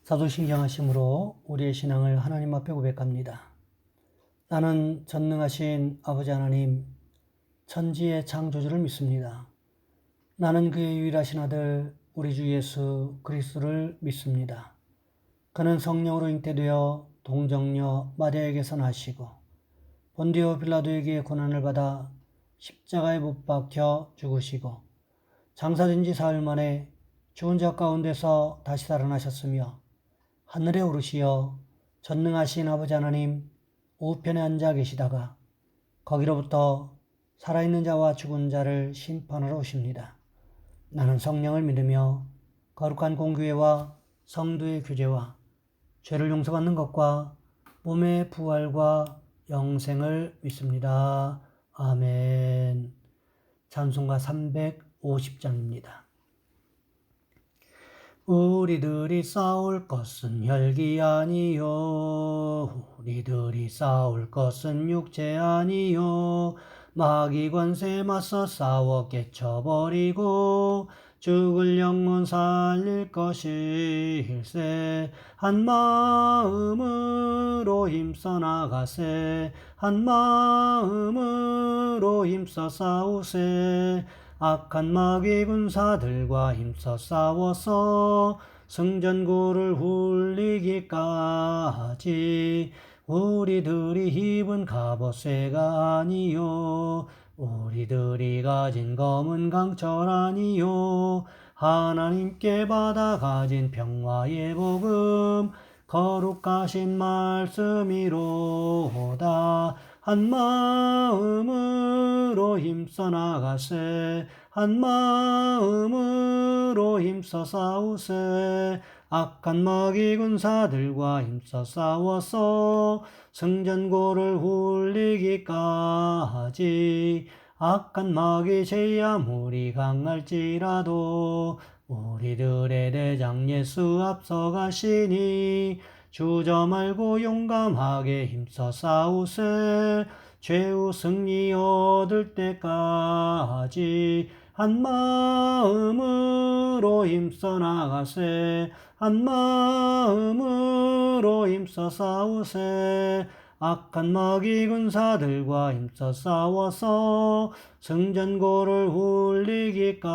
사도신경하심으로 우리의 신앙을 하나님 앞에 고백합니다. 나는 전능하신 아버지 하나님, 천지의 창조주를 믿습니다. 나는 그의 유일하신 아들 우리 주 예수 그리스도를 믿습니다. 그는 성령으로 잉태되어 동정녀 마리아에게서 나시고 본디오 빌라도에게 고난을 받아 십자가에 못 박혀 죽으시고 장사된 지 사흘 만에 죽은 자 가운데서 다시 살아나셨으며 하늘에 오르시어 전능하신 아버지 하나님 우편에 앉아 계시다가 거기로부터 살아있는 자와 죽은 자를 심판하러 오십니다. 나는 성령을 믿으며 거룩한 공교회와 성도의 교제와 죄를 용서받는 것과 몸의 부활과 영생을 믿습니다. 아멘. 찬송가 350장입니다. 우리들이 싸울 것은 혈기 아니요, 우리들이 싸울 것은 육체 아니요, 마귀 권세 맞서 싸워 깨쳐버리고 죽을 영혼 살릴 것일세. 한 마음으로 힘써 나가세, 한 마음으로 힘써 싸우세. 악한 마귀 군사들과 힘써 싸워서 승전고를 훌리기까지 우리들이 입은 갑옷쇠가 아니요, 우리들이 가진 검은 강철 아니요, 하나님께 받아 가진 평화의 복음 거룩하신 말씀이로다. 한 마음으로 힘써 나가세, 한 마음으로 힘써 싸우세. 악한 마귀 군사들과 힘써 싸워서 승전고를 훌리기까지 악한 마귀 죄 아무리 강할지라도 우리들의 대장 예수 앞서가시니 주저 말고 용감하게 힘써 싸우세. 최후 승리 얻을 때까지 한 마음으로 힘써 나가세, 한 마음으로 힘써 싸우세. 악한 마귀 군사들과 힘써 싸워서 승전고를 훌리기까지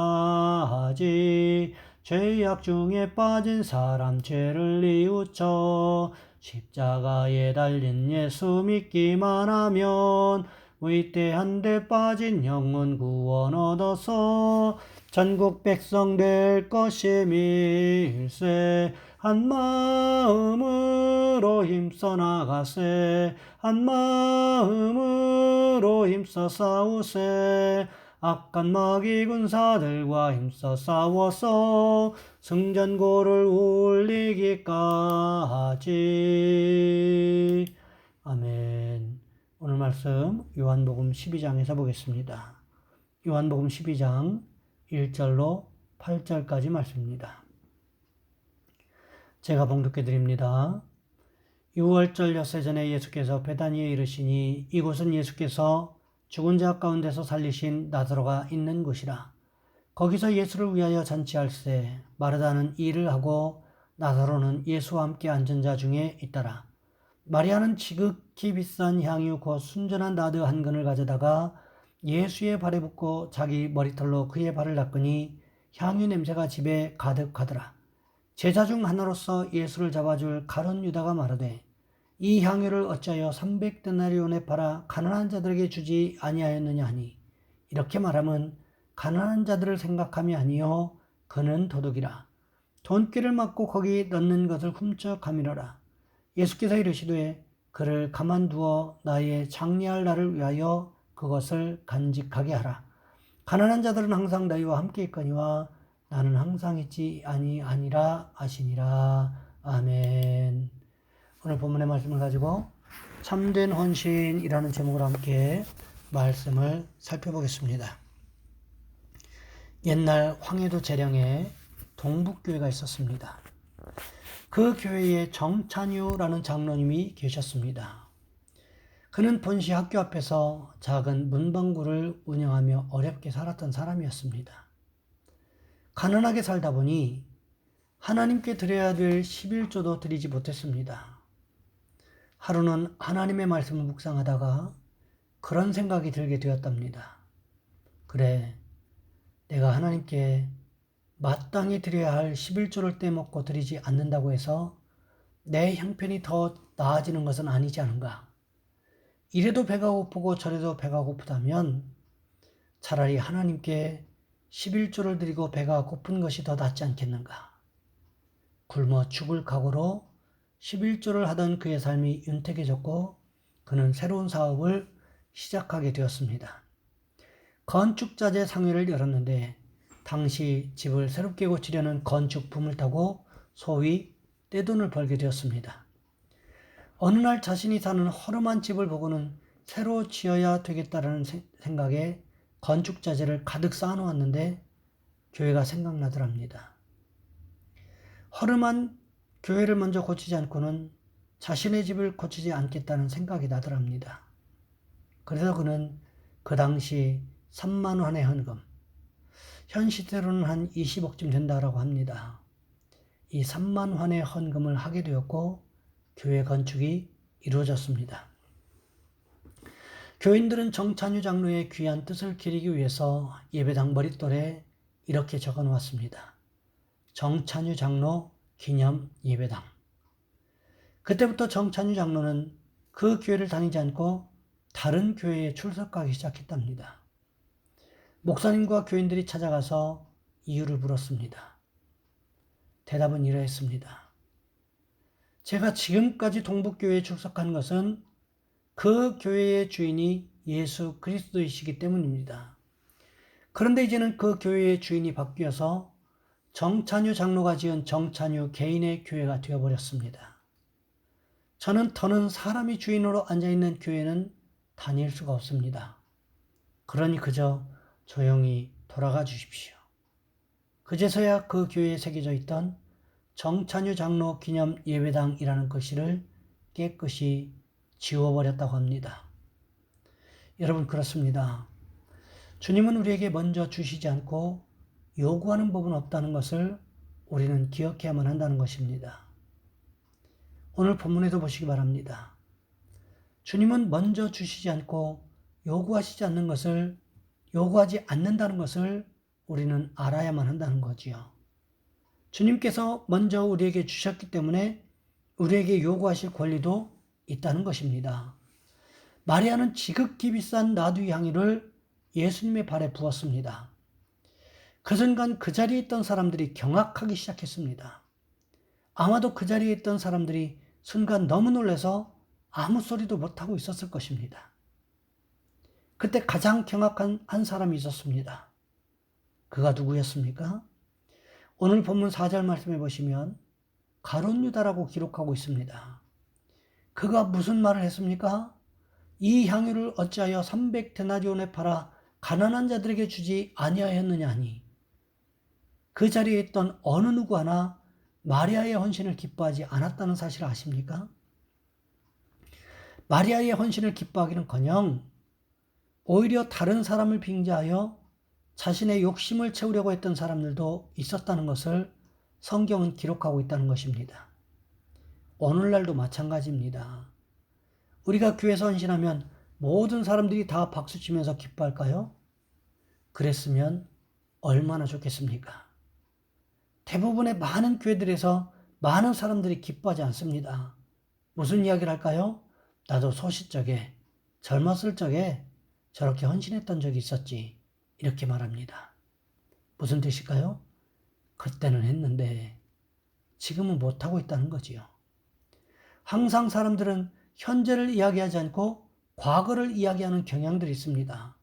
죄악 중에 빠진 사람 죄를 뉘우쳐 십자가에 달린 예수 믿기만 하면 위대한 데 빠진 영혼 구원 얻어서 전국 백성 될 것임일세. 한 마음으로 힘써 나가세, 한 마음으로 힘써 싸우세. 악한 마귀 군사들과 힘써 싸워서 승전고를 울리기까지. 아멘. 오늘 말씀 요한복음 12장에서 보겠습니다. 요한복음 12장 1절로 8절까지 말씀입니다. 제가 봉독해 드립니다. 6월절 엿새 전에 예수께서 베다니에 이르시니 이곳은 예수께서 죽은 자 가운데서 살리신 나사로가 있는 곳이라. 거기서 예수를 위하여 잔치할세 마르다는 일을 하고 나사로는 예수와 함께 앉은 자 중에 있더라. 마리아는 지극히 비싼 향유 곧 순전한 나드 한 근을 가져다가 예수의 발에 붓고 자기 머리털로 그의 발을 닦으니 향유 냄새가 집에 가득하더라. 제자 중 하나로서 예수를 잡아줄 가룟 유다가 말하되 이 향유를 어찌하여 300데나리온에 팔아 가난한 자들에게 주지 아니하였느냐 하니 이렇게 말하면 가난한 자들을 생각함이 아니요 그는 도둑이라. 돈귀를 막고 거기 넣는 것을 훔쳐가미러라. 예수께서 이르시되 그를 가만두어 나의 장례할 날을 위하여 그것을 간직하게 하라. 가난한 자들은 항상 너희와 함께 있거니와 나는 항상 있지 아니하니라 하시니라. 아멘. 오늘 본문의 말씀을 가지고 참된 헌신이라는 제목으로 함께 말씀을 살펴보겠습니다. 옛날 황해도 재령에 동북교회가 있었습니다. 그 교회에 정찬유라는 장로님이 계셨습니다. 그는 본시 학교 앞에서 작은 문방구를 운영하며 어렵게 살았던 사람이었습니다. 가난하게 살다 보니 하나님께 드려야 될 11조도 드리지 못했습니다. 하루는 하나님의 말씀을 묵상하다가 그런 생각이 들게 되었답니다. 그래, 내가 하나님께 마땅히 드려야 할 11조를 떼먹고 드리지 않는다고 해서 내 형편이 더 나아지는 것은 아니지 않은가. 이래도 배가 고프고 저래도 배가 고프다면 차라리 하나님께 11조를 드리고 배가 고픈 것이 더 낫지 않겠는가. 굶어 죽을 각오로 11조를 하던 그의 삶이 윤택해졌고 그는 새로운 사업을 시작하게 되었습니다. 건축자재 상회를 열었는데 당시 집을 새롭게 고치려는 건축품을 타고 소위 떼돈을 벌게 되었습니다. 어느 날 자신이 사는 허름한 집을 보고는 새로 지어야 되겠다라는 생각에 건축자재를 가득 쌓아놓았는데 교회가 생각나더랍니다. 허름한 교회를 먼저 고치지 않고는 자신의 집을 고치지 않겠다는 생각이 나더랍니다. 그래서 그는 그 당시 3만 원의 헌금, 현 시대로는 한 20억쯤 된다라고 합니다. 이 3만 원의 헌금을 하게 되었고 교회 건축이 이루어졌습니다. 교인들은 정찬유 장로의 귀한 뜻을 기리기 위해서 예배당 머릿돌에 이렇게 적어 놓았습니다. 정찬유 장로 기념 예배당. 그때부터 정찬유 장로는 그 교회를 다니지 않고 다른 교회에 출석하기 시작했답니다. 목사님과 교인들이 찾아가서 이유를 물었습니다. 대답은 이러했습니다. 제가 지금까지 동북교회에 출석한 것은 그 교회의 주인이 예수 그리스도이시기 때문입니다. 그런데 이제는 그 교회의 주인이 바뀌어서 정찬유 장로가 지은 정찬유 개인의 교회가 되어버렸습니다. 저는 더는 사람이 주인으로 앉아있는 교회는 다닐 수가 없습니다. 그러니 그저 조용히 돌아가 주십시오. 그제서야 그 교회에 새겨져 있던 정찬유 장로 기념 예배당이라는 글씨를 깨끗이 지워버렸다고 합니다. 여러분, 그렇습니다. 주님은 우리에게 먼저 주시지 않고 요구하는 법은 없다는 것을 우리는 기억해야만 한다는 것입니다. 오늘 본문에도 보시기 바랍니다. 주님은 먼저 주시지 않고 요구하지 않는다는 것을 우리는 알아야만 한다는 거지요. 주님께서 먼저 우리에게 주셨기 때문에 우리에게 요구하실 권리도 있다는 것입니다. 마리아는 지극히 비싼 나두의 향유를 예수님의 발에 부었습니다. 그 순간 그 자리에 있던 사람들이 경악하기 시작했습니다. 아마도 그 자리에 있던 사람들이 순간 너무 놀라서 아무 소리도 못하고 있었을 것입니다. 그때 가장 경악한 한 사람이 있었습니다. 그가 누구였습니까? 오늘 본문 4절 말씀해 보시면 가룟 유다라고 기록하고 있습니다. 그가 무슨 말을 했습니까? 이 향유를 어찌하여 300데나리온에 팔아 가난한 자들에게 주지 아니하였느냐 하니, 그 자리에 있던 어느 누구 하나 마리아의 헌신을 기뻐하지 않았다는 사실을 아십니까? 마리아의 헌신을 기뻐하기는커녕 오히려 다른 사람을 빙자하여 자신의 욕심을 채우려고 했던 사람들도 있었다는 것을 성경은 기록하고 있다는 것입니다. 오늘날도 마찬가지입니다. 우리가 교회에서 헌신하면 모든 사람들이 다 박수치면서 기뻐할까요? 그랬으면 얼마나 좋겠습니까? 대부분의 많은 교회들에서 많은 사람들이 기뻐하지 않습니다. 무슨 이야기를 할까요? 나도 소시적에, 젊었을 적에 저렇게 헌신했던 적이 있었지, 이렇게 말합니다. 무슨 뜻일까요? 그때는 했는데 지금은 못하고 있다는 거지요. 항상 사람들은 현재를 이야기하지 않고 과거를 이야기하는 경향들이 있습니다.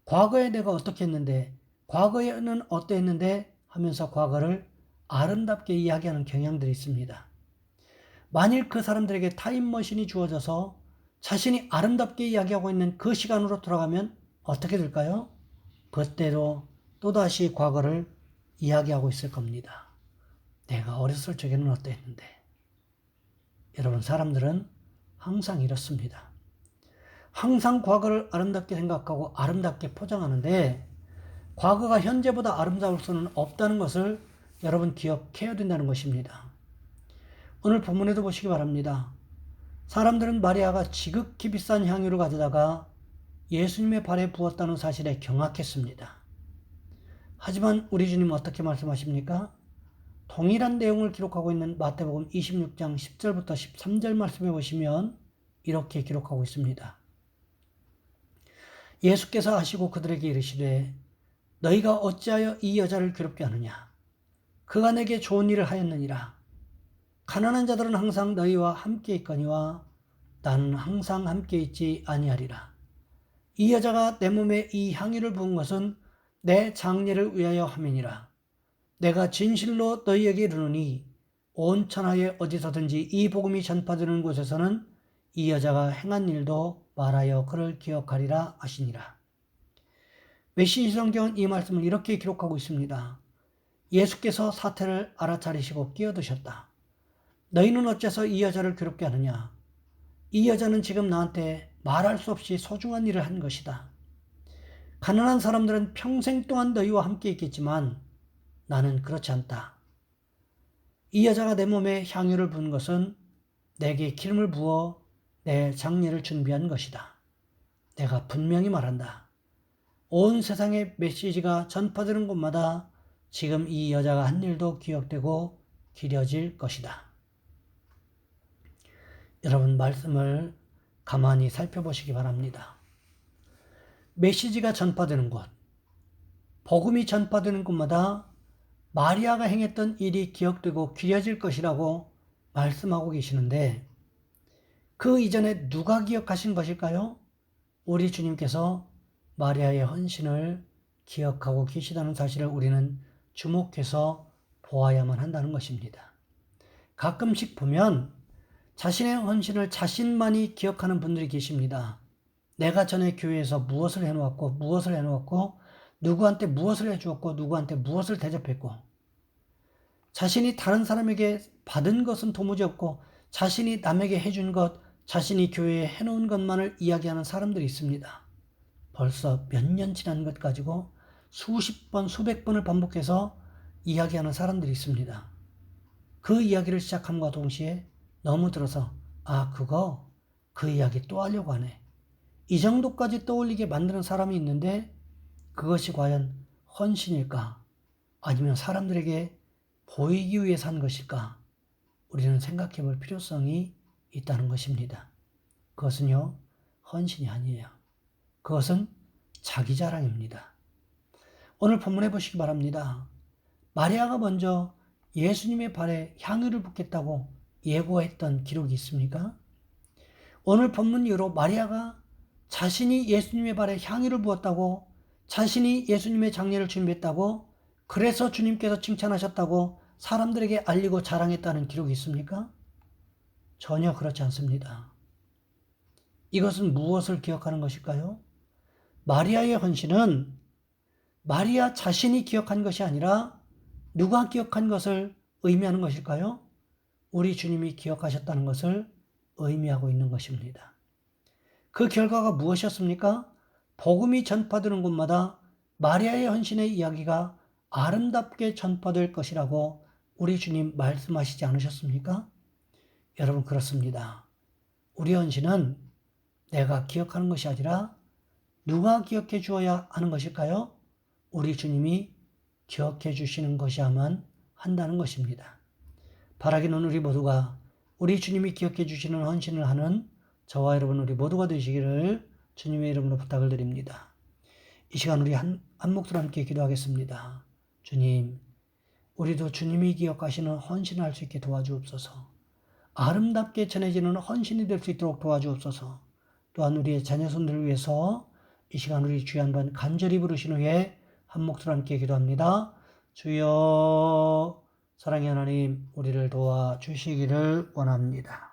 과거에 내가 어떻게 했는데, 과거에는 어떠했는데 하면서 과거를 아름답게 이야기하는 경향들이 있습니다. 만일 그 사람들에게 타임머신이 주어져서 자신이 아름답게 이야기하고 있는 그 시간으로 돌아가면 어떻게 될까요? 그때로 또다시 과거를 이야기하고 있을 겁니다. 내가 어렸을 적에는 어떠했는데. 여러분, 사람들은 항상 이렇습니다. 항상 과거를 아름답게 생각하고 아름답게 포장하는데 과거가 현재보다 아름다울 수는 없다는 것을 여러분 기억해야 된다는 것입니다. 오늘 본문에도 보시기 바랍니다. 사람들은 마리아가 지극히 비싼 향유를 가져다가 예수님의 발에 부었다는 사실에 경악했습니다. 하지만 우리 주님 어떻게 말씀하십니까? 동일한 내용을 기록하고 있는 마태복음 26장 10절부터 13절 말씀에 보시면 이렇게 기록하고 있습니다. 예수께서 하시고 그들에게 이르시되 너희가 어찌하여 이 여자를 괴롭게 하느냐? 그가 내게 좋은 일을 하였느니라. 가난한 자들은 항상 너희와 함께 있거니와 나는 항상 함께 있지 아니하리라. 이 여자가 내 몸에 이 향유를 부은 것은 내 장례를 위하여 함이니라. 내가 진실로 너희에게 이르노니 온 천하에 어디서든지 이 복음이 전파되는 곳에서는 이 여자가 행한 일도 말하여 그를 기억하리라 하시니라. 메시지 성경은 이 말씀을 이렇게 기록하고 있습니다. 예수께서 사태를 알아차리시고 끼어드셨다. 너희는 어째서 이 여자를 괴롭게 하느냐? 이 여자는 지금 나한테 말할 수 없이 소중한 일을 한 것이다. 가난한 사람들은 평생 동안 너희와 함께 있겠지만 나는 그렇지 않다. 이 여자가 내 몸에 향유를 부은 것은 내게 기름을 부어 내 장례를 준비한 것이다. 내가 분명히 말한다. 온 세상의 메시지가 전파되는 곳마다 지금 이 여자가 한 일도 기억되고 기려질 것이다. 여러분 말씀을 가만히 살펴보시기 바랍니다. 메시지가 전파되는 곳, 복음이 전파되는 곳마다 마리아가 행했던 일이 기억되고 기려질 것이라고 말씀하고 계시는데 그 이전에 누가 기억하신 것일까요? 우리 주님께서 마리아의 헌신을 기억하고 계시다는 사실을 우리는 주목해서 보아야만 한다는 것입니다. 가끔씩 보면 자신의 헌신을 자신만이 기억하는 분들이 계십니다. 내가 전에 교회에서 무엇을 해놓았고 누구한테 무엇을 해주었고 누구한테 무엇을 대접했고 자신이 다른 사람에게 받은 것은 도무지 없고 자신이 남에게 해준 것, 자신이 교회에 해놓은 것만을 이야기하는 사람들이 있습니다. 벌써 몇 년 지난 것 가지고 수십 번, 수백 번을 반복해서 이야기하는 사람들이 있습니다. 그 이야기를 시작함과 동시에 너무 들어서 그 이야기 또 하려고 하네. 이 정도까지 떠올리게 만드는 사람이 있는데 그것이 과연 헌신일까? 아니면 사람들에게 보이기 위해서 한 것일까? 우리는 생각해 볼 필요성이 있다는 것입니다. 그것은요, 헌신이 아니에요. 그것은 자기 자랑입니다. 오늘 본문에 보시기 바랍니다. 마리아가 먼저 예수님의 발에 향유를 붓겠다고 예고했던 기록이 있습니까? 오늘 본문 이후로 마리아가 자신이 예수님의 발에 향유를 부었다고, 자신이 예수님의 장례를 준비했다고, 그래서 주님께서 칭찬하셨다고 사람들에게 알리고 자랑했다는 기록이 있습니까? 전혀 그렇지 않습니다. 이것은 무엇을 기억하는 것일까요? 마리아의 헌신은 마리아 자신이 기억한 것이 아니라 누가 기억한 것을 의미하는 것일까요? 우리 주님이 기억하셨다는 것을 의미하고 있는 것입니다. 그 결과가 무엇이었습니까? 복음이 전파되는 곳마다 마리아의 헌신의 이야기가 아름답게 전파될 것이라고 우리 주님 말씀하시지 않으셨습니까? 여러분 그렇습니다. 우리 헌신은 내가 기억하는 것이 아니라 누가 기억해 주어야 하는 것일까요? 우리 주님이 기억해 주시는 것이야만 한다는 것입니다. 바라기는 우리 모두가 우리 주님이 기억해 주시는 헌신을 하는 저와 여러분 우리 모두가 되시기를 주님의 이름으로 부탁을 드립니다. 이 시간 우리 한 목소리 함께 기도하겠습니다. 주님, 우리도 주님이 기억하시는 헌신을 할 수 있게 도와주옵소서. 아름답게 전해지는 헌신이 될 수 있도록 도와주옵소서. 또한 우리의 자녀손들을 위해서 이 시간 우리 주여 한번 간절히 부르신 후에 한 목소리 함께 기도합니다. 주여, 사랑의 하나님, 우리를 도와주시기를 원합니다.